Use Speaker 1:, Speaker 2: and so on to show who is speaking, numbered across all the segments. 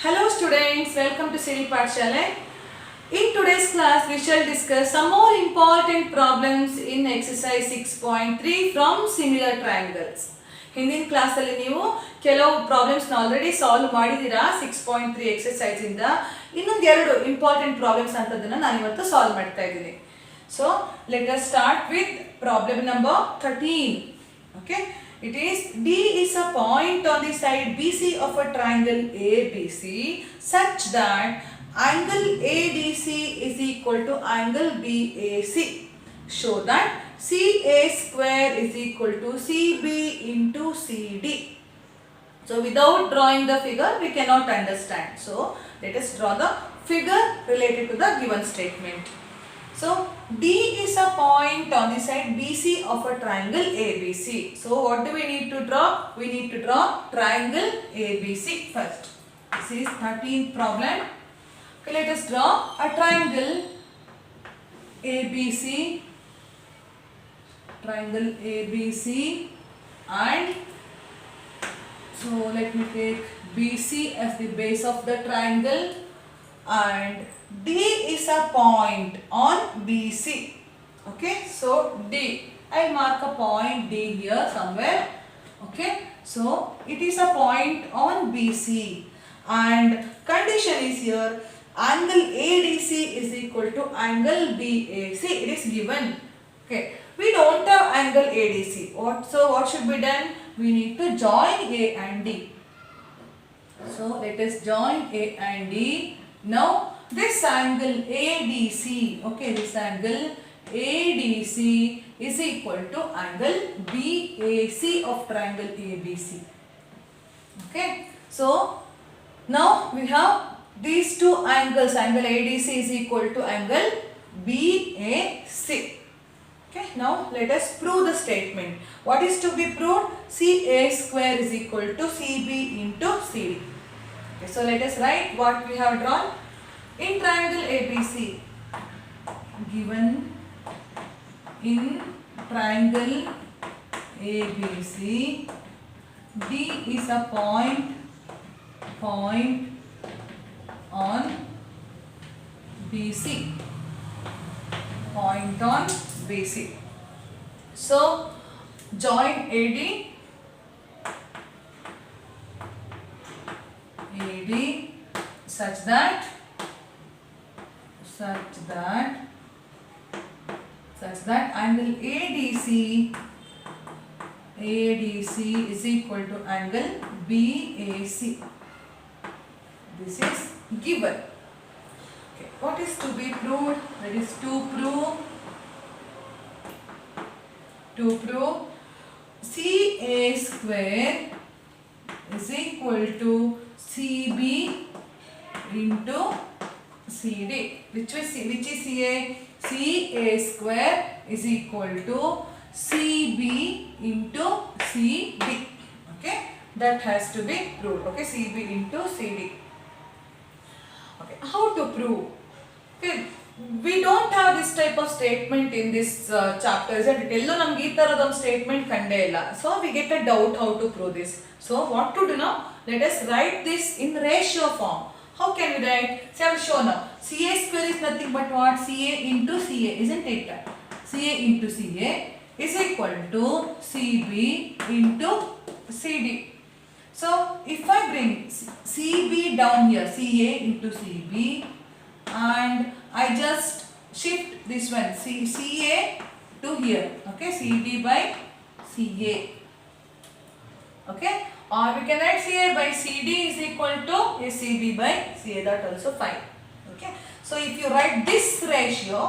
Speaker 1: Hello students, welcome to Siri Pathshala. In today's class, we shall discuss some more important problems in exercise 6.3 from similar triangles. ಹಿಂದಿನ class ಅಲ್ಲಿ ನೀವು ಕೆಲವು problems ನ already solve ಮಾಡಿದೀರಾ 6.3 exercise ಇಂದ ಇನ್ನೊಂದು ಎರಡು ಇಂಪಾರ್ಟೆಂಟ್ ಪ್ರಾಬ್ಲಮ್ಸ್ ಅಂತದನ್ನ ನಾನು ಇವತ್ತು ಸಾಲ್ವ್ ಮಾಡ್ತಾ ಇದ್ದೀನಿ. So let us start with problem number 13. Okay, it is D is a point on the side BC of a triangle ABC such that angle ADC is equal to angle BAC. Show that CA square is equal to CB into CD. So without drawing the figure we cannot understand. So let us draw the figure related to the given statement. So D is a point on the side BC of a triangle ABC. So what do we need to draw? We need to draw triangle ABC first. This is 13th problem. Okay, let us draw a triangle ABC. Triangle ABC, and so let me take BC as the base of the triangle, and D is a point on BC. Okay, so D, I mark a point D here somewhere. Okay, so it is a point on BC, and condition is here angle ADC is equal to angle BAC. It is given. Okay, we don't have angle ADC. So what should be done? We need to join A and D. So let us join A and D. Now this angle ADC, okay, this angle ADC is equal to angle BAC of triangle ABC. Okay, so now we have these two angles. Angle ADC is equal to angle BAC. Okay, now let us prove the statement. What is to be proved? CA square is equal to CB into CD. Okay, so let us write what we have drawn. In triangle ABC, given in triangle ABC, D is a point on BC. Point on BC. So join AD such that angle ADC is equal to angle BAC. This is given. Okay, what is to be proved? That is to prove CA square is equal to CB into CD. Which is CA? CA square is equal to CB into CD. Okay, that has to be proved. Okay, CB into CD. Okay, how to prove? Okay, we don't have this type of statement in this chapter, isn't it? Ello namge ee taradon statement kande illa. So we get a doubt how to prove this. So what to do now? Let us write this in ratio form. How can we write? So I will show now. CA square is nothing but what? CA into CA, isn't it? CA into CA is equal to CB into CD. So if I bring CB down here, CA into CB, and I just shift this one, CA to here. Okay, CD by CA. Okay, or we can write CA by CD is equal to CB by CA. That also fine. Okay, so if you write this ratio,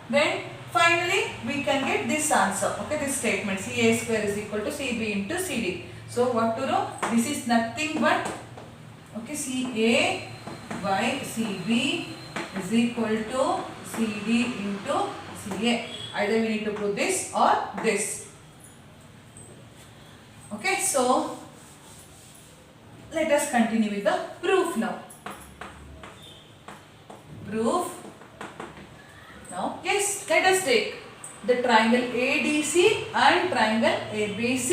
Speaker 1: then finally we can get this answer. Okay, this statement CA square is equal to CB into CD. So what to do? This is nothing but okay, CA by CB is equal to CD into CA. Either we need to prove this or this. Okay, so let us continue with the proof now. Proof. Now, yes, let us take the triangle ADC and triangle ABC.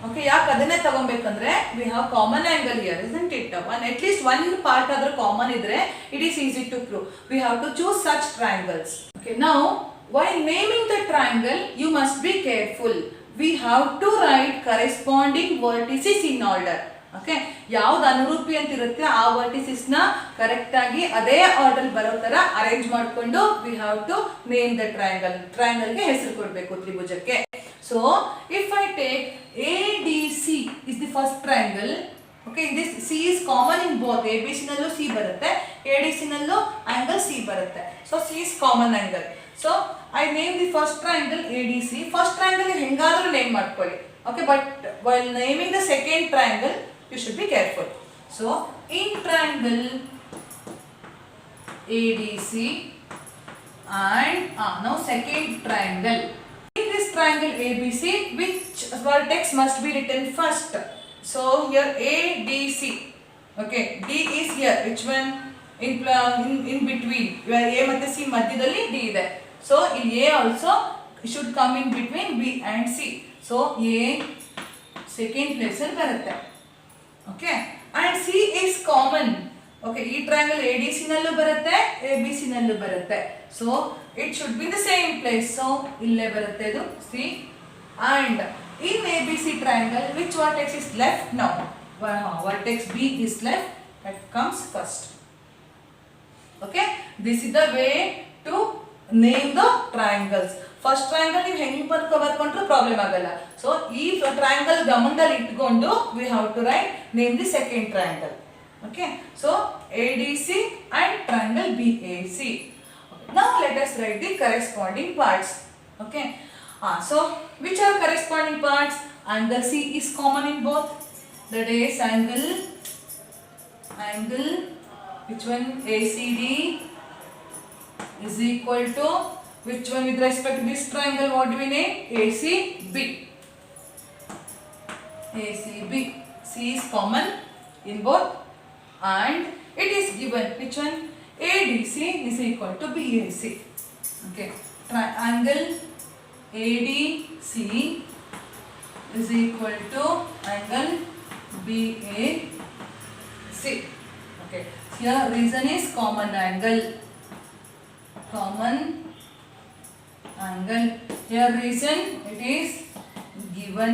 Speaker 1: Okay, ಯಾಕೆ ಅದನ್ನೇ ತಗೊಬೇಕಂದ್ರೆ we have common angle here, isn't it? At least one part ಆದ್ರೂ common ಇದ್ರೆ it is easy to prove. We have to choose such triangles. Okay, now while naming the triangle you must be careful. We have to write corresponding vertices in order. Okay, ಯಾವ್ದು ಅನುರೂಪಿ ಅಂತ ಇರುತ್ತೆ ಆ vertices ನ correct ಆಗಿ ಅದೇ order ಬರೋ ತರ arrange ಮಾಡ್ಕೊಂಡು we have to name the triangle. Triangle ಗೆ ಹೆಸರು ಕೊಡಬೇಕು, ತ್ರಿಭುಜಕ್ಕೆ. So if I take ADC is the first triangle. Okay, in this C is common in both. ABC ನಲ್ಲೂ C ಬರುತ್ತೆ, ADC ನಲ್ಲೂ angle C ಬರುತ್ತೆ. So C is common angle. So I name the first triangle ADC. First triangle ಹೆಂಗಾದ್ರೂ name ಮಾಡ್ಕೊಳ್ಳಿ. Okay, but while naming the second triangle you should be careful. So in triangle ADC and now second triangle. In this triangle ABC, which vertex must be written first? So here ADC. Okay, D is here. Which one in between? Where A and C madhyadalli D ide. So in A also should come in between B and C. So A second place ಅಲ್ಲಿ ಬರುತ್ತೆ. Okay, and C is common. Okay, ಈ triangle ADC ನಲ್ಲೂ ಬರುತ್ತೆ, ABC ನಲ್ಲೂ ಬರುತ್ತೆ. So it should be the same place. So ಇಲ್ಲೇ ಬರುತ್ತೆ ಇದು C. And in ABC triangle, which vertex is left now? Vertex B is left. That comes first. Okay, this is the way to name the triangles. First triangle ನೀವು ಹೆಂಗೆ ಬರ್ಕೊಂಡ್ರು problem ಆಗಲ್ಲ. So ಈ triangle ಗಮನದಲ್ಲಿ ಇಟ್ಕೊಂಡು we have to write name the second triangle. Okay, so ADC and triangle BAC. Now let us write the corresponding parts. Okay, so which are corresponding parts? Angle C is common in both. That is angle which one? ACD is equal to which one with respect to this triangle? What do we name? ACB. ACB. C is common in both and it is given which one? ADC is equal to BAC. Okay, triangle ADC is equal to angle BAC. Okay, here reason is common angle. Here reason it is given.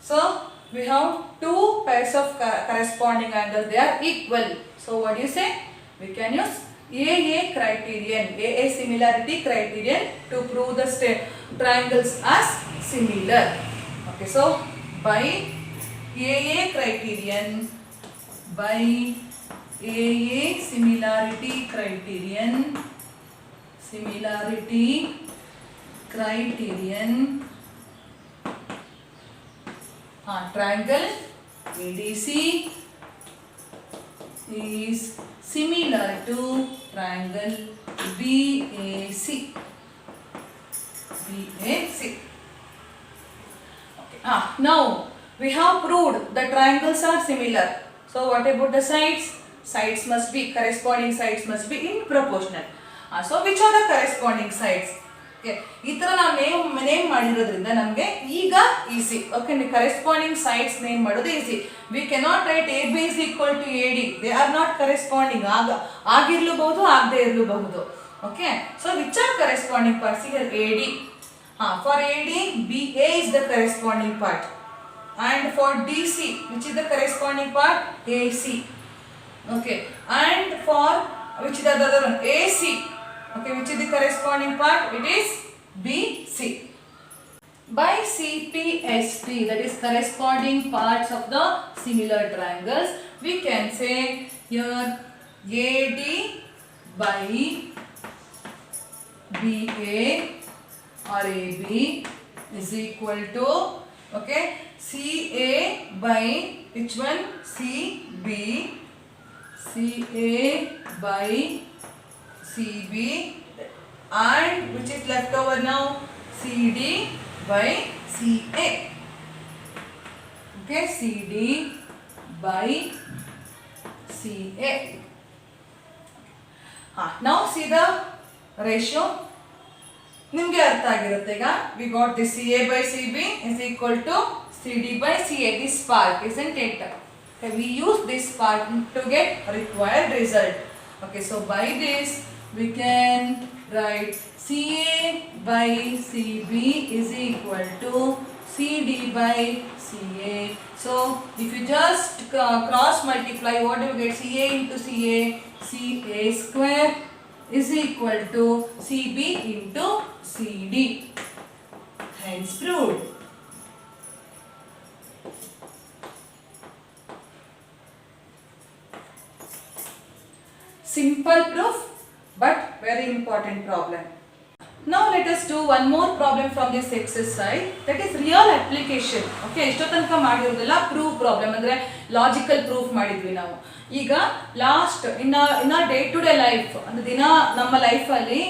Speaker 1: So we have two pairs of corresponding angles. They are equal. So what do you say? We can use AA criterion, AA similarity criterion to prove the triangles as similar. Okay, so by AA criterion, by AA similarity criterion, triangle ADC is similar to triangle BAC. Okay. Now we have proved the triangles are similar. So what about the sides? Sides must be, corresponding sides must be in proportional. So which are the corresponding sides? Okay, ಈ ತರ ನಾವು name ಮಾಡಿರೋದ್ರಿಂದ ನಮಗೆ ಈಗ easy. Okay, corresponding sides name ಮಾಡೋದು easy. We cannot write AB is equal to AD. They are not corresponding. ಆಗಿರ್ಲೂಬಹುದು, ಆಗದೆ ಇರಲೂಬಹುದು. Okay, so which are corresponding parts? Here AD. For AD, BA is the corresponding part. And for DC, which is the corresponding part? AC. Okay, and for which is the other one? AC. Okay, which is the corresponding part? It is BC. By CPST, that is corresponding parts of the similar triangles, we can say here AD by BA or AB is equal to, okay, CA by which one? CB, CA by CB, and which is left over now? CD by CA. Okay, CD by CA. Now see the ratio. ನಿಮಗೆ ಅರ್ಥ ಆಗಿರುತ್ತೆ ಈಗ. We got this CA by CB is equal to CD by CA, this part, isn't it? Okay, we use this part to get required result. Okay, so by this we can write CA by CB is equal to CD by CA. So if you just cross multiply, what do you get? CA into CA, CA square is equal to CB into CD. Hence proved. Simple proof but very important problem. Now let us do one more problem from this exercise, that is real application. Okay, ಇಷ್ಟೋ ತನಕ ಮಾಡಿರೋದೆಲ್ಲ proof problem ಅಂದ್ರೆ logical proof ಮಾಡಿದ್ವಿ ನಾವು. ಈಗ last ಇನ್ನ day to day life ಅಂದ್ರೆ ದಿನ ನಮ್ಮ ಲೈಫಲ್ಲಿ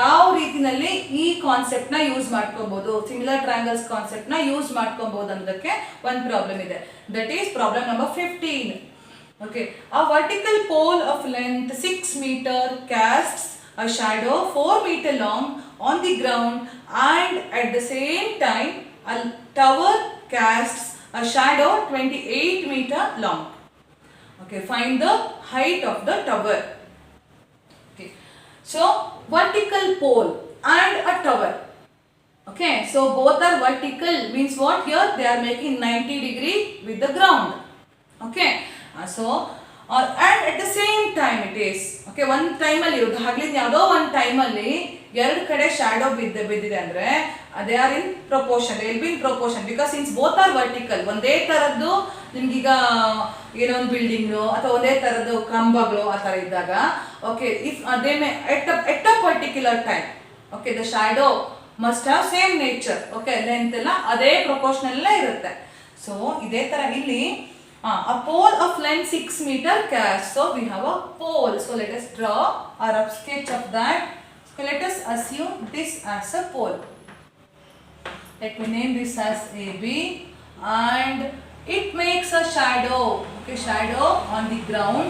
Speaker 1: ಯಾವ ರೀತಿನಲ್ಲಿ ಈ ಕಾನ್ಸೆಪ್ಟ್ ನ ಯೂಸ್ ಮಾಡ್ಕೊಬಹುದು, ಸಿಮಿಲರ್ ಟ್ರಯಾಂಗಲ್ಸ್ ಕಾನ್ಸೆಪ್ಟ್ ನ ಯೂಸ್ ಮಾಡ್ಕೊಬಹುದು ಅನ್ನೋದಕ್ಕೆ ಒಂದು ಪ್ರಾಬ್ಲಮ್ ಇದೆ. That is problem number 15. Okay, a vertical pole of length 6 meter casts a shadow 4 meter long on the ground, and at the same time a tower casts a shadow 28 meter long. Okay, find the height of the tower. Okay, so vertical pole and a tower. Okay, so both are vertical means what? Here they are making 90 degree with the ground. Okay, so and at the same time it is okay, one time ಅಲ್ಲಿ ಹಗಲಿನ ಯಾವುದೋ ಒಂದು time ಅಲ್ಲಿ ಎರಡು ಕಡೆ shadow ಬಿದ್ದಿದೆ ಅಂದ್ರೆ they are in proportion, they will be in proportion because since both are vertical. ಒಂದೇ ತರದ್ದು ನಿಮ್ಗೀಗ ಏನೋ ಒಂದು ಬಿಲ್ಡಿಂಗ್ ಅಥವಾ ಒಂದೇ ತರದ್ದು ಕಂಬಗಳು ಆ ತರ ಇದ್ದಾಗ okay if they may at a particular time okay the shadow must have same nature. Okay, length ಎಲ್ಲ ಅದೇ ಪ್ರಪೋರ್ಷನಲ್ ಎಲ್ಲ ಇರುತ್ತೆ. ಸೊ ಇದೇ ತರ ಇಲ್ಲಿ a pole of length 6 meter cast. So we have a pole. So let us draw a rough sketch of that. So let us assume this as a pole. Let me name this as AB, and it makes a shadow. Okay, shadow on the ground.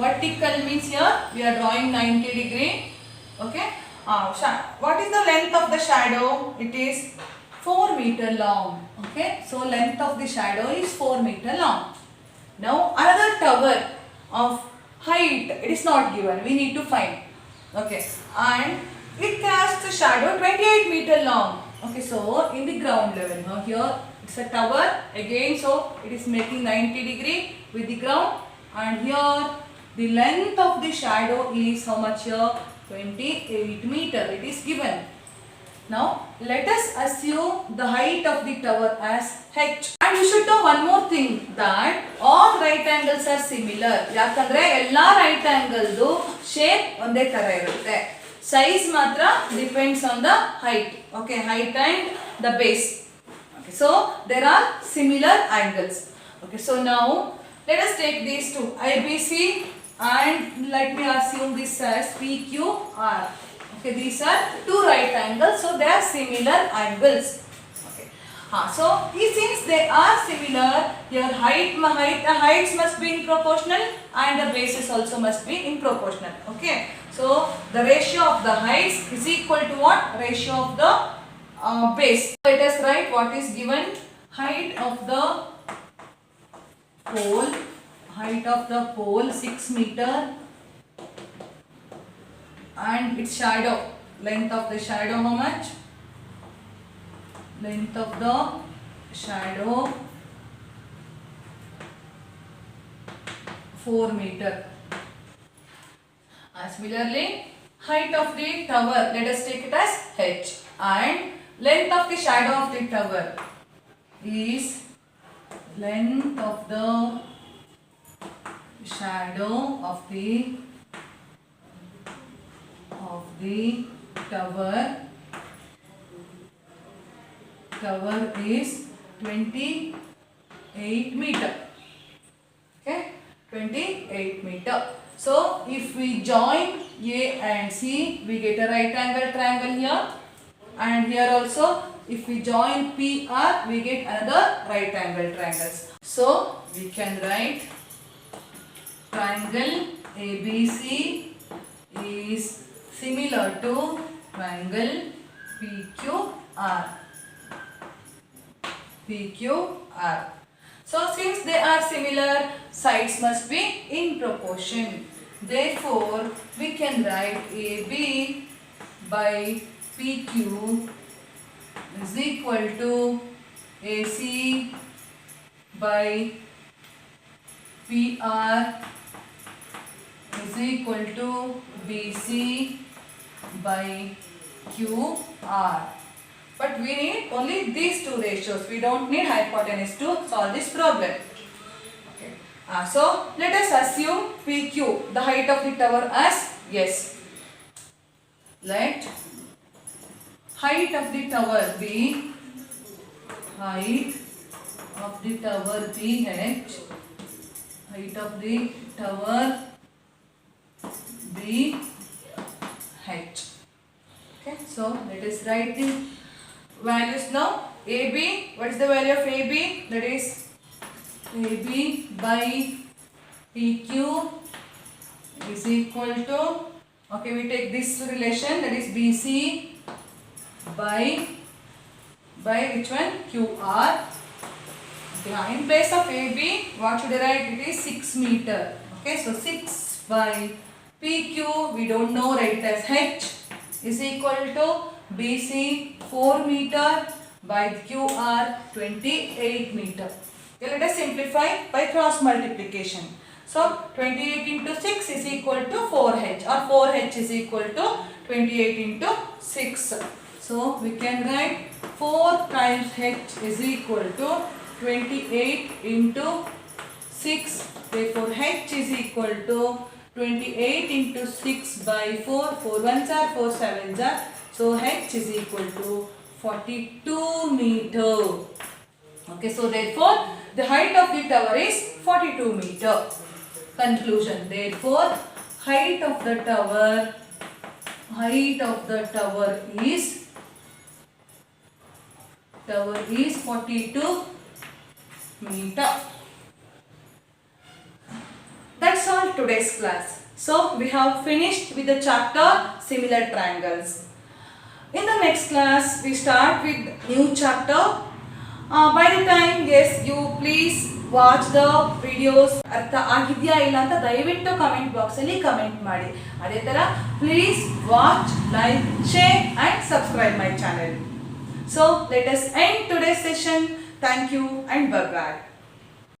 Speaker 1: Vertical means here we are drawing 90 degree. Okay. What is the length of the shadow? It is 4 meter long. Okay, so length of the shadow is 4 meter long. Now another tower of height, it is not given, we need to find. Okay, and it casts a shadow 28 meter long. Okay, so in the ground level, now here it's a tower again, so it is making 90 degree with the ground, and here the length of the shadow is how much here? 28 meter it is given. Now let us assume the height of the tower as h. And you should know one more thing, that all right angles are similar. ಯಾಕಂದ್ರೆ ಎಲ್ಲಾ right angle shape ಒಂದೇ ತರ ಇರುತ್ತೆ. Size ಮಾತ್ರ depends on the height. Okay, height and the base. Okay, so there are similar angles. Okay, so now let us take these two, ABC, and let me assume this as PQR. Okay, these are two right angles, so they are similar angles. Okay, so since they are similar, your heights must be in proportional and the bases also must be in proportional. Okay, so the ratio of the heights is equal to what? Ratio of the base. Let us write what is given. Height of the pole 6 meter, and its shadow, length of the shadow how much? Length of the shadow 4 meter. Similarly, height of the tower, let us take it as h, and length of the shadow of the tower is length of the shadow of the tower is 28 meter. Okay, 28 meter. So if we join A and C, we get a right angle triangle here, and here also if we join PR, we get another right angle triangles. So we can write triangle ABC is similar to triangle PQR. PQR. So since they are similar, sides must be in proportion. Therefore, we can write AB by PQ is equal to AC by PR is equal to BC by QR. But we need only these two ratios. We don't need hypotenuse to solve this problem. Okay. So let us assume PQ, the height of the tower, as S. Let height of the tower be height of the tower be H. Height of the tower be H. Okay. So let us write the values now. AB, what is the value of AB? That is AB by PQ is equal to, okay, we take this relation, that is BC by which one? QR. Okay, in place of AB, what should I write? It is 6 meter. Okay, so 6 by PQ, we don't know, write it as H is equal to BC 4 meter by QR 28 meter. Okay, let us simplify by cross multiplication. So 28 into 6 is equal to 4H, or 4H is equal to 28 into 6. So we can write 4 times H is equal to 28 into 6. Therefore H is equal to 28 into 6 by 4. 4 ones are 4 sevens are. So H is equal to 42 meter. Okay, so therefore the height of the tower is 42 meter. Conclusion. Therefore height of the tower is 42 meter. That's all today's class. So we have finished with the chapter similar triangles. In the next class we start with new chapter. By the time, yes, you please watch the videos. ಅರ್ಥ ಆಗಿದೆಯಾ ಇಲ್ಲ ಅಂತ ದಯವಿಟ್ಟು comment box ಅಲ್ಲಿ comment ಮಾಡಿ. ಅದೇ ತರ please watch, like, share and subscribe my channel. So let us end today's session. Thank you and bye bye.